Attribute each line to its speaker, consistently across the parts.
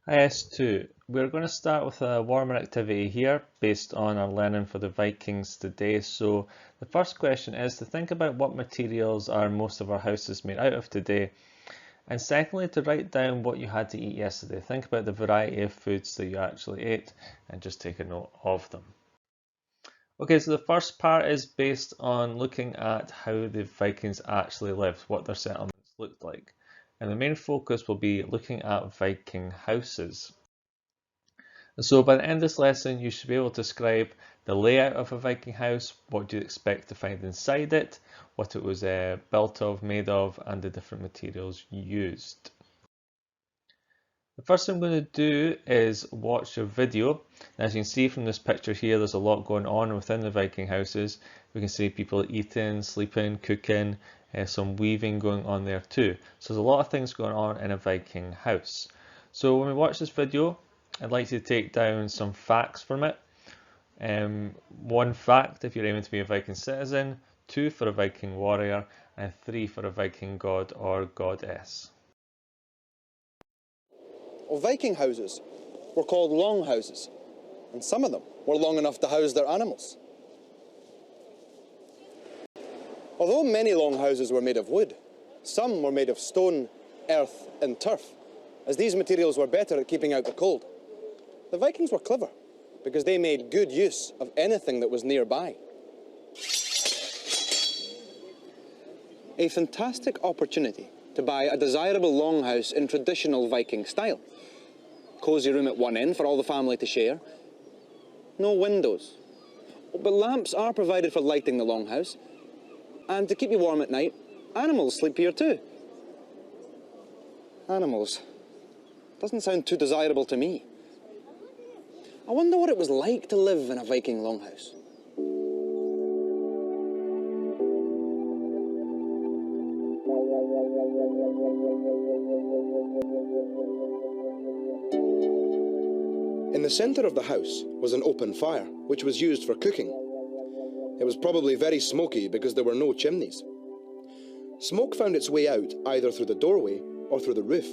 Speaker 1: Hi S2. We're going to start with a warmer activity here based on our learning for the Vikings today. So the first question is to think about what materials are most of our houses made out of today. And secondly, to write down what you had to eat yesterday. Think about the variety of foods that you actually ate and just take a note of them. Okay, so the first part is based on looking at how the Vikings actually lived, what their settlements looked like. And the main focus will be looking at Viking houses. So by the end of this lesson, you should be able to describe the layout of a Viking house, what you expect to find inside it, what it was built of, made of, and the different materials used. The first thing I'm going to do is watch a video. As you can see from this picture here, there's a lot going on within the Viking houses. We can see people eating, sleeping, cooking, some weaving going on there too. So there's a lot of things going on in a Viking house. So when we watch this video, I'd like to take down some facts from it. One fact if you're aiming to be a Viking citizen, 2 for a Viking warrior, and 3 for a Viking god or goddess.
Speaker 2: Well, Viking houses were called longhouses, and some of them were long enough to house their animals. Although many longhouses were made of wood, some were made of stone, earth and turf, as these materials were better at keeping out the cold. The Vikings were clever, because they made good use of anything that was nearby. A fantastic opportunity to buy a desirable longhouse in traditional Viking style. Cosy room at one end for all the family to share. No windows, but lamps are provided for lighting the longhouse. And to keep you warm at night, animals sleep here too. Animals. Doesn't sound too desirable to me. I wonder what it was like to live in a Viking longhouse. In the centre of the house was an open fire, which was used for cooking. It was probably very smoky because there were no chimneys. Smoke found its way out either through the doorway or through the roof.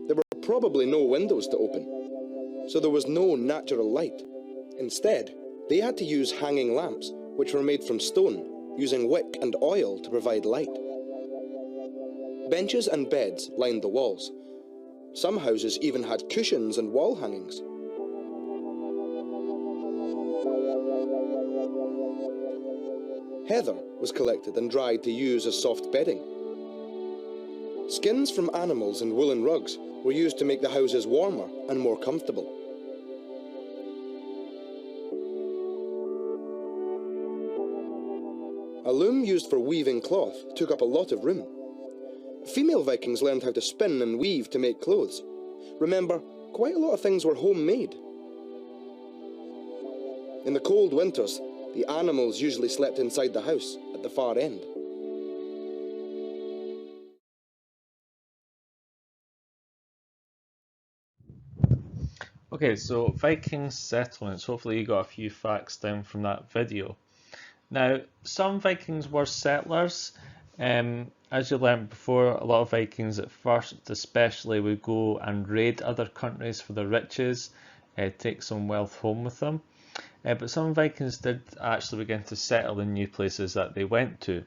Speaker 2: There were probably no windows to open, so there was no natural light. Instead, they had to use hanging lamps, which were made from stone, using wick and oil to provide light. Benches and beds lined the walls. Some houses even had cushions and wall hangings. Heather was collected and dried to use as soft bedding. Skins from animals and woolen rugs were used to make the houses warmer and more comfortable. A loom used for weaving cloth took up a lot of room. Female Vikings learned how to spin and weave to make clothes. Remember, quite a lot of things were homemade. In the cold winters, the animals usually slept inside the house at the far end.
Speaker 1: Okay, so Viking settlements. Hopefully you got a few facts down from that video. Now, some Vikings were settlers. As you learned before, a lot of Vikings at first especially would go and raid other countries for their riches, take some wealth home with them. But some Vikings did actually begin to settle in new places that they went to.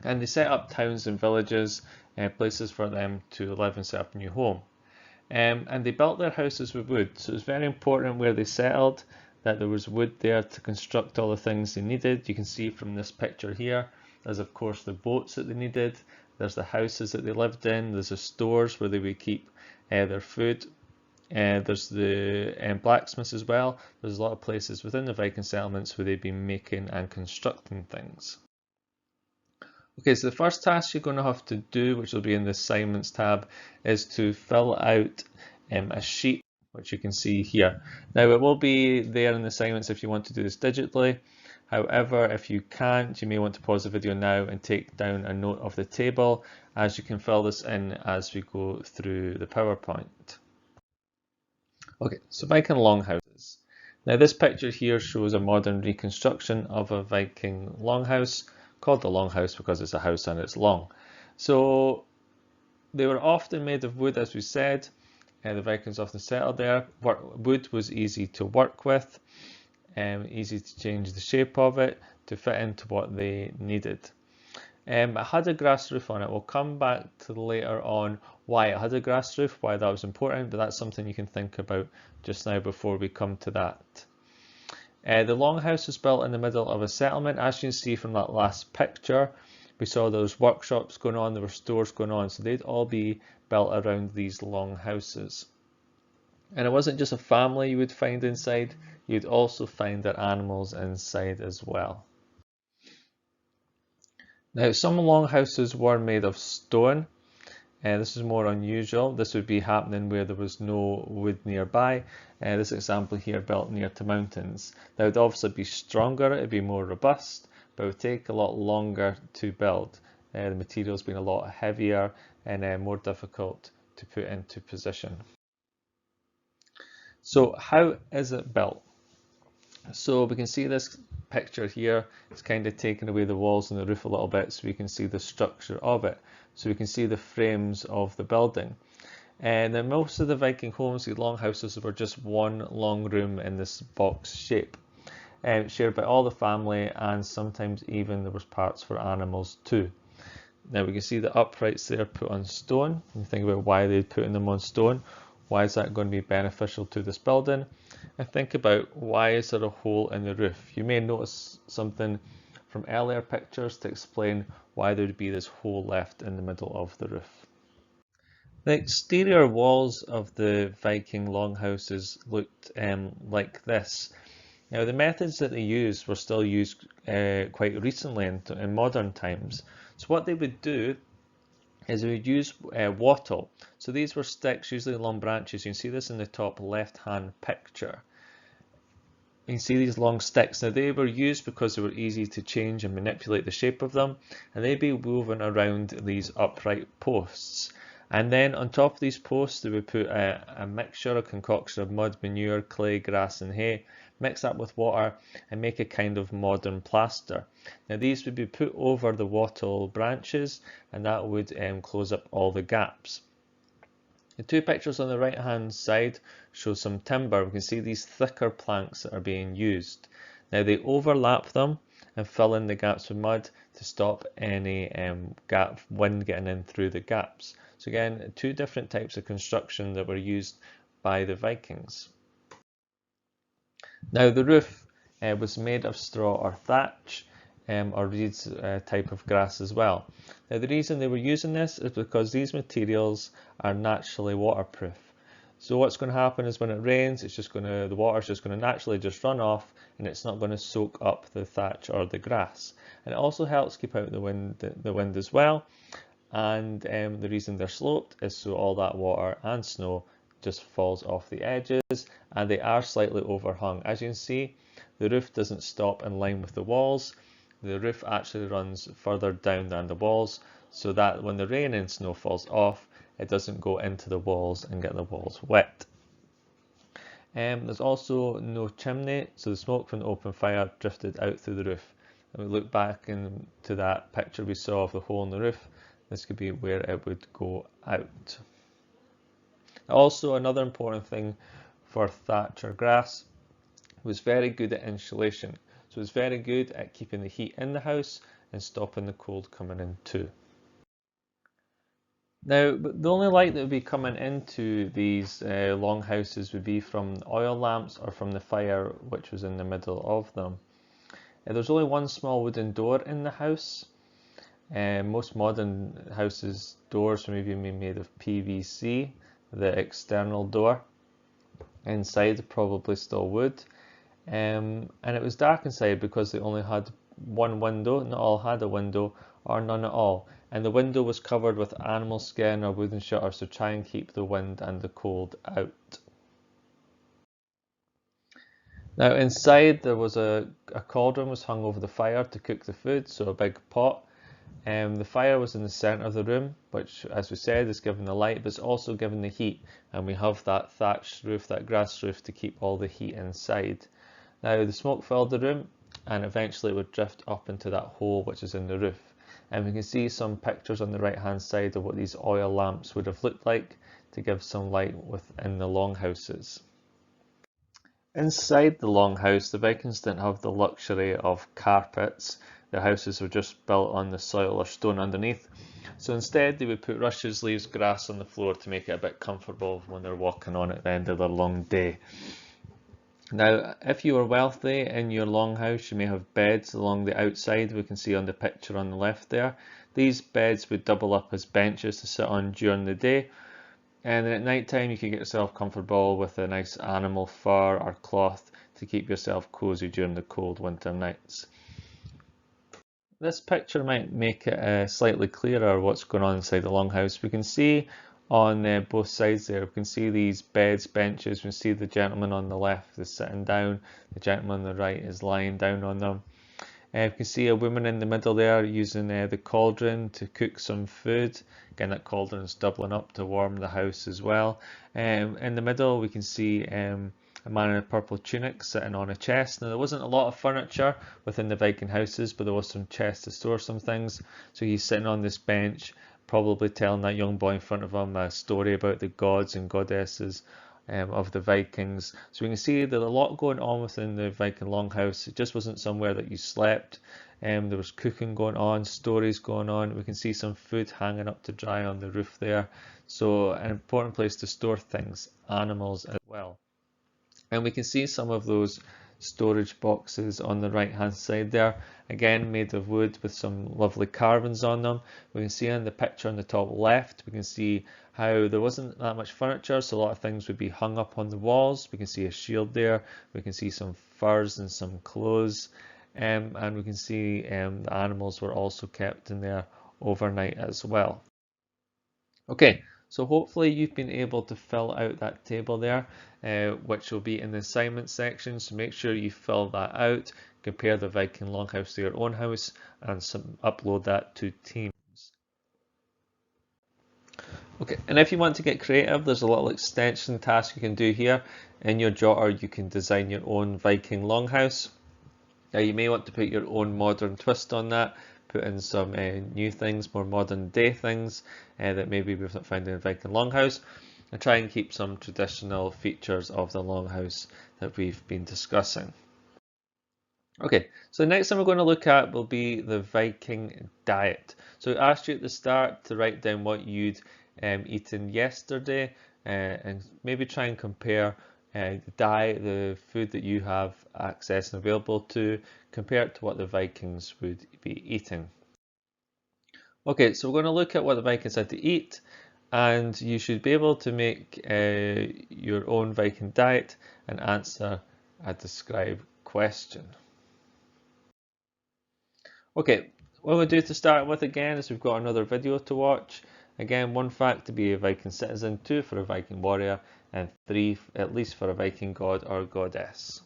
Speaker 1: And they set up towns and villages, places for them to live and set up a new home. And they built their houses with wood, so it was very important where they settled that there was wood there to construct all the things they needed. You can see from this picture here, there's of course the boats that they needed, there's the houses that they lived in, there's the stores where they would keep their food, there's the blacksmiths as well. There's a lot of places within the Viking settlements where they'd be making and constructing things. Okay, so the first task you're going to have to do, which will be in the assignments tab, is to fill out a sheet, which you can see here. Now it will be there in the assignments if you want to do this digitally. However, if you can't, you may want to pause the video now and take down a note of the table, as you can fill this in as we go through the PowerPoint. Okay, so Viking longhouses. Now this picture here shows a modern reconstruction of a Viking longhouse, called the longhouse because it's a house and it's long. So they were often made of wood, as we said, The Vikings often settled there. Wood was easy to work with, easy to change the shape of it to fit into what they needed. It had a grass roof on it. We'll come back to later on why it had a grass roof, why that was important, but that's something you can think about just now before we come to that. The longhouse was built in the middle of a settlement. As you can see from that last picture, we saw those workshops going on, there were stores going on, so they'd all be built around these longhouses. And it wasn't just a family you would find inside, you'd also find their animals inside as well. Now, some longhouses were made of stone. This is more unusual. This would be happening where there was no wood nearby. This example here built near to mountains. That would obviously be stronger, it would be more robust, but it would take a lot longer to build. The materials being a lot heavier and more difficult to put into position. So how is it built? So we can see this picture here. It's kind of taken away the walls and the roof a little bit so we can see the structure of it. So we can see the frames of the building. And then most of the Viking homes, the longhouses, were just one long room in this box shape, shared by all the family, and sometimes even there was parts for animals too. Now we can see the uprights there put on stone. You think about why they're putting them on stone. Why is that going to be beneficial to this building? And think about why is there a hole in the roof? You may notice something from earlier pictures to explain why there would be this hole left in the middle of the roof. The exterior walls of the Viking longhouses looked like this. Now the methods that they used were still used quite recently in modern times. So what they would do is we would use wattle. So these were sticks, usually long branches. You can see this in the top left-hand picture. You can see these long sticks. Now they were used because they were easy to change and manipulate the shape of them, and they'd be woven around these upright posts. And then on top of these posts they would put a mixture, a concoction of mud, manure, clay, grass and hay, mix that with water and make a kind of modern plaster. Now these would be put over the wattle branches, and that would close up all the gaps. The two pictures on the right hand side show some timber. We can see these thicker planks that are being used. Now they overlap them and fill in the gaps with mud to stop any wind getting in through the gaps. So again, two different types of construction that were used by the Vikings. Now the roof was made of straw or thatch, or reeds type of grass as well. Now the reason they were using this is because these materials are naturally waterproof. So what's going to happen is when it rains, the water's just going to naturally just run off, and it's not going to soak up the thatch or the grass. And it also helps keep out the wind as well. And the reason they're sloped is so all that water and snow just falls off the edges, and they are slightly overhung. As you can see, the roof doesn't stop in line with the walls. The roof actually runs further down than the walls, so that when the rain and snow falls off, it doesn't go into the walls and get the walls wet. There's also no chimney, so the smoke from the open fire drifted out through the roof. And we look back into that picture we saw of the hole in the roof. This could be where it would go out. Also, another important thing for thatch or grass was very good at insulation. So it's very good at keeping the heat in the house and stopping the cold coming in too. Now, the only light that would be coming into these longhouses would be from oil lamps or from the fire which was in the middle of them. There's only one small wooden door in the house. Most modern houses' doors are maybe made of PVC, the external door. Inside probably still wood. And it was dark inside because they only had one window. Not all had a window, or none at all. And the window was covered with animal skin or wooden shutters to try and keep the wind and the cold out. Now inside there was a cauldron was hung over the fire to cook the food, so a big pot. The fire was in the centre of the room, which, as we said, is giving the light, but it's also giving the heat. And we have that thatched roof, that grass roof, to keep all the heat inside. Now the smoke filled the room, and eventually it would drift up into that hole which is in the roof. And we can see some pictures on the right hand side of what these oil lamps would have looked like. to give some light within the longhouses. Inside the longhouse, the Vikings didn't have the luxury of carpets. Their houses were just built on the soil or stone underneath. So instead they would put rushes, leaves, grass on the floor to make it a bit comfortable when they're walking on at the end of their long day. Now, if you were wealthy in your longhouse, you may have beds along the outside. We can see on the picture on the left there. These beds would double up as benches to sit on during the day. And then at night time, you can get yourself comfortable with a nice animal fur or cloth to keep yourself cozy during the cold winter nights. This picture might make it slightly clearer what's going on inside the longhouse. We can see on both sides there, we can see these beds, benches. We can see the gentleman on the left is sitting down, the gentleman on the right is lying down on them. We can see a woman in the middle there using the cauldron to cook some food. Again, that cauldron is doubling up to warm the house as well. In the middle, we can see a man in a purple tunic sitting on a chest. Now, there wasn't a lot of furniture within the Viking houses, but there was some chests to store some things. So he's sitting on this bench, probably telling that young boy in front of him a story about the gods and goddesses of the Vikings. So we can see there's a lot going on within the Viking longhouse. It just wasn't somewhere that you slept. There was cooking going on, stories going on. We can see some food hanging up to dry on the roof there. So an important place to store things, animals as well. And we can see some of those storage boxes on the right hand side there, again made of wood with some lovely carvings on them. We can see in the picture on the top left, we can see how there wasn't that much furniture, so a lot of things would be hung up on the walls. We can see a shield there, we can see some furs and some clothes, and we can see the animals were also kept in there overnight as well. Okay, so hopefully you've been able to fill out that table there, which will be in the assignment section. So make sure you fill that out, compare the Viking longhouse to your own house, and upload that to Teams. Okay, and if you want to get creative, there's a little extension task you can do here. In your jotter, you can design your own Viking longhouse. Now you may want to put your own modern twist on that, put in some new things, more modern day things that maybe we've not found in a Viking longhouse, and try and keep some traditional features of the longhouse that we've been discussing. Okay, so the next thing we're going to look at will be the Viking diet. So I asked you at the start to write down what you'd eaten yesterday and maybe try and compare the diet, the food that you have access and available to, compared to what the Vikings would be eating. Okay, so we're going to look at what the Vikings had to eat, and you should be able to make your own Viking diet and answer a described question. Okay, what we'll do to start with again is we've got another video to watch. Again, 1 fact to be a Viking citizen, 2 for a Viking warrior, and 3 at least for a Viking god or goddess.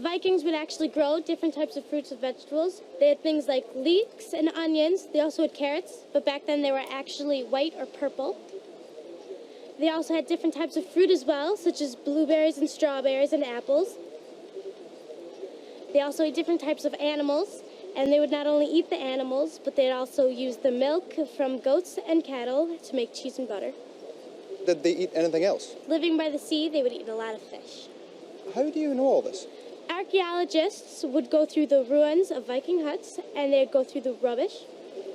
Speaker 3: Vikings would actually grow different types of fruits and vegetables. They had things like leeks and onions. They also had carrots, but back then they were actually white or purple. They also had different types of fruit as well, such as blueberries and strawberries and apples. They also ate different types of animals, and they would not only eat the animals, but they'd also use the milk from goats and cattle to make cheese and butter.
Speaker 2: Did they eat anything else?
Speaker 3: Living by the sea, they would eat a lot of fish.
Speaker 2: How do you know all this?
Speaker 3: Archaeologists would go through the ruins of Viking huts, and they'd go through the rubbish.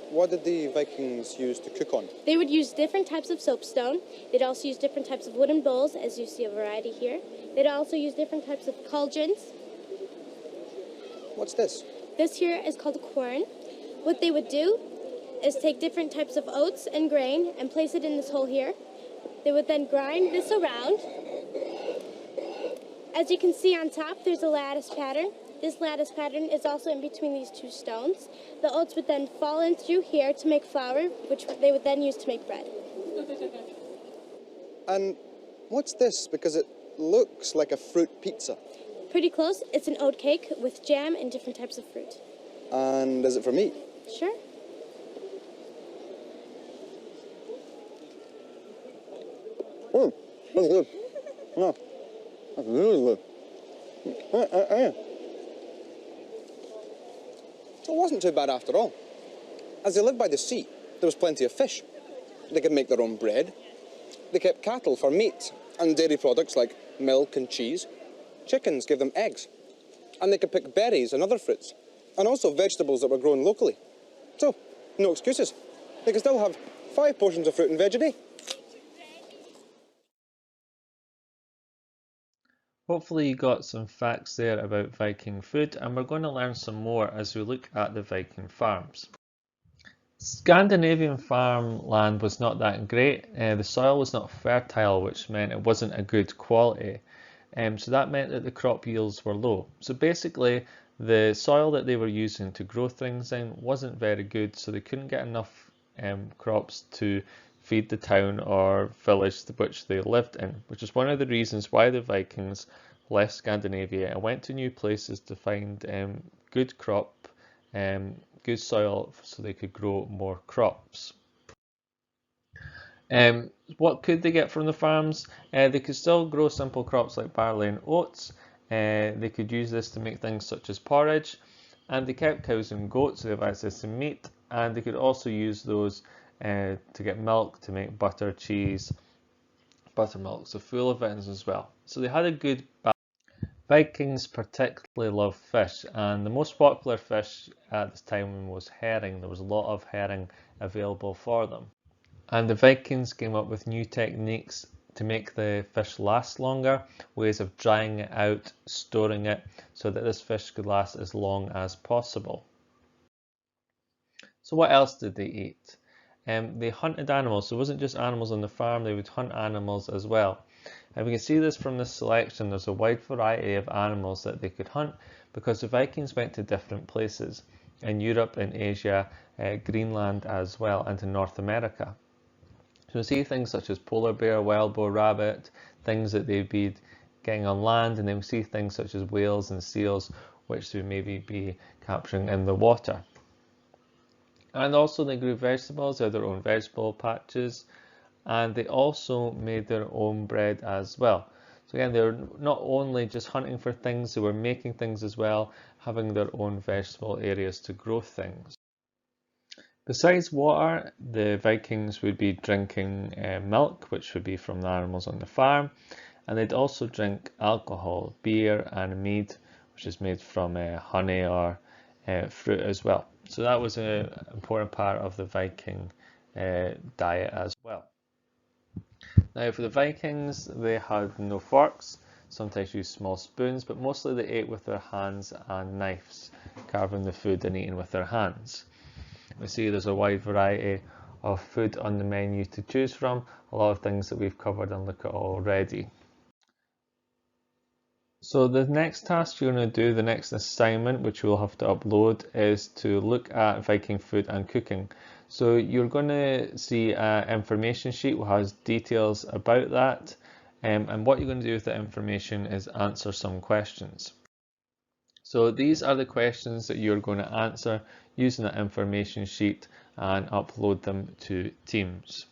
Speaker 2: What did the Vikings use to cook on?
Speaker 3: They would use different types of soapstone. They'd also use different types of wooden bowls, as you see a variety here. They'd also use different types of cauldrons.
Speaker 2: What's this?
Speaker 3: This here is called a quern. What they would do is take different types of oats and grain and place it in this hole here. They would then grind this around. As you can see on top, there's a lattice pattern. This lattice pattern is also in between these two stones. The oats would then fall in through here to make flour, which they would then use to make bread.
Speaker 2: And what's this? Because it looks like a fruit pizza.
Speaker 3: Pretty close. It's an oat cake with jam and different types of fruit.
Speaker 2: And is it for me?
Speaker 3: Sure.
Speaker 2: That's good. Yeah, that's really good. It wasn't too bad after all. As they lived by the sea, there was plenty of fish. They could make their own bread. They kept cattle for meat, and dairy products like milk and cheese. Chickens gave them eggs. And they could pick berries and other fruits, and also vegetables that were grown locally. So, no excuses. They could still have 5 portions of fruit and veg a day.
Speaker 1: Hopefully you got some facts there about Viking food, and we're going to learn some more as we look at the Viking farms. Scandinavian farmland was not that great. The soil was not fertile, which meant it wasn't a good quality. So that meant that the crop yields were low. So basically, the soil that they were using to grow things in wasn't very good, so they couldn't get enough crops to feed the town or village which they lived in, which is one of the reasons why the Vikings left Scandinavia and went to new places to find good crop, good soil, so they could grow more crops. What could they get from the farms? They could still grow simple crops like barley and oats. They could use this to make things such as porridge, and they kept cows and goats, so they have access to meat, and they could also use those to get milk to make butter, cheese, buttermilk, so full of vitamins as well. So they had a good balance. Vikings particularly loved fish, and the most popular fish at this time was herring. There was a lot of herring available for them. And the Vikings came up with new techniques to make the fish last longer, ways of drying it out, storing it, so that this fish could last as long as possible. So what else did they eat? They hunted animals, so it wasn't just animals on the farm, they would hunt animals as well. And we can see this from this selection. There's a wide variety of animals that they could hunt because the Vikings went to different places in Europe, in Asia, Greenland as well, and to North America. So we see things such as polar bear, wild boar, rabbit, things that they'd be getting on land, and then we see things such as whales and seals, which they would maybe be capturing in the water. And also they grew vegetables, they had their own vegetable patches, and they also made their own bread as well. So again, they were not only just hunting for things, they were making things as well, having their own vegetable areas to grow things. Besides water, the Vikings would be drinking milk, which would be from the animals on the farm, and they'd also drink alcohol, beer and mead, which is made from honey or fruit as well. So that was an important part of the Viking diet as well. Now for the Vikings, they had no forks, sometimes used small spoons, but mostly they ate with their hands and knives, carving the food and eating with their hands. We see there's a wide variety of food on the menu to choose from, a lot of things that we've covered and looked at already. So the next task you're going to do, the next assignment, which we'll have to upload, is to look at Viking food and cooking. So you're going to see an information sheet which has details about that, and what you're going to do with the information is answer some questions. So these are the questions that you're going to answer using that information sheet and upload them to Teams.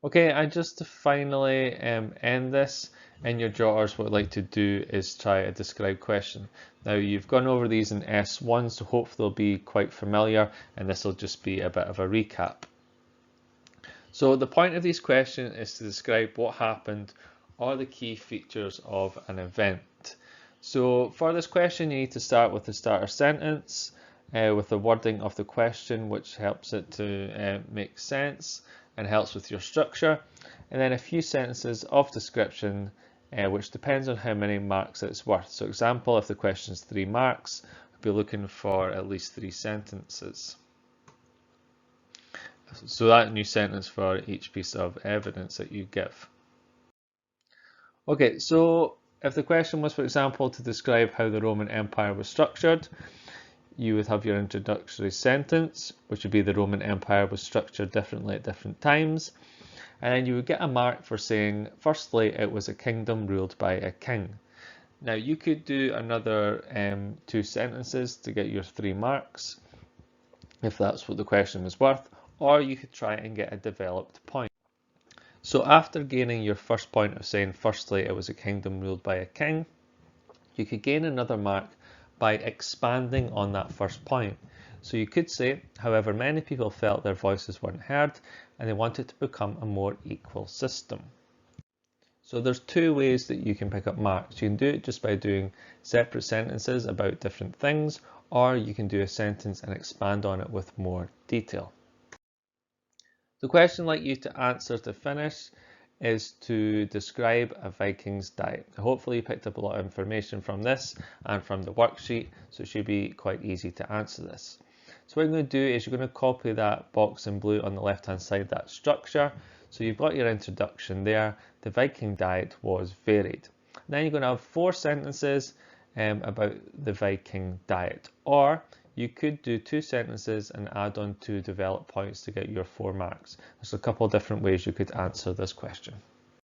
Speaker 1: Okay, and just to finally end this, in your jotters, what I'd like to do is try a describe question. Now you've gone over these in S1, so hopefully they'll be quite familiar, and this will just be a bit of a recap. So the point of these questions is to describe what happened or the key features of an event. So for this question, you need to start with the starter sentence, with the wording of the question, which helps it to make sense and helps with your structure, and then a few sentences of description, which depends on how many marks it's worth. So example, if the question is 3 marks, we'll be looking for at least 3 sentences. So that new sentence for each piece of evidence that you give. Okay, so if the question was, for example, to describe how the Roman Empire was structured, you would have your introductory sentence, which would be the Roman Empire was structured differently at different times. And then you would get a mark for saying, firstly, it was a kingdom ruled by a king. Now you could do another 2 sentences to get your 3 marks, if that's what the question was worth, or you could try and get a developed point. So after gaining your first point of saying, firstly, it was a kingdom ruled by a king, you could gain another mark by expanding on that first point. So you could say, however, many people felt their voices weren't heard and they wanted to become a more equal system. So there's two ways that you can pick up marks. You can do it just by doing separate sentences about different things, or you can do a sentence and expand on it with more detail. The question I'd like you to answer to finish is to describe a Viking's diet. Hopefully you picked up a lot of information from this and from the worksheet, so it should be quite easy to answer this. So what you're going to do is you're going to copy that box in blue on the left hand side, that structure. So you've got your introduction there. The Viking diet was varied. Then you're going to have 4 sentences about the Viking diet, or you could do 2 sentences and add on 2 developed points to get your 4 marks. There's a couple of different ways you could answer this question.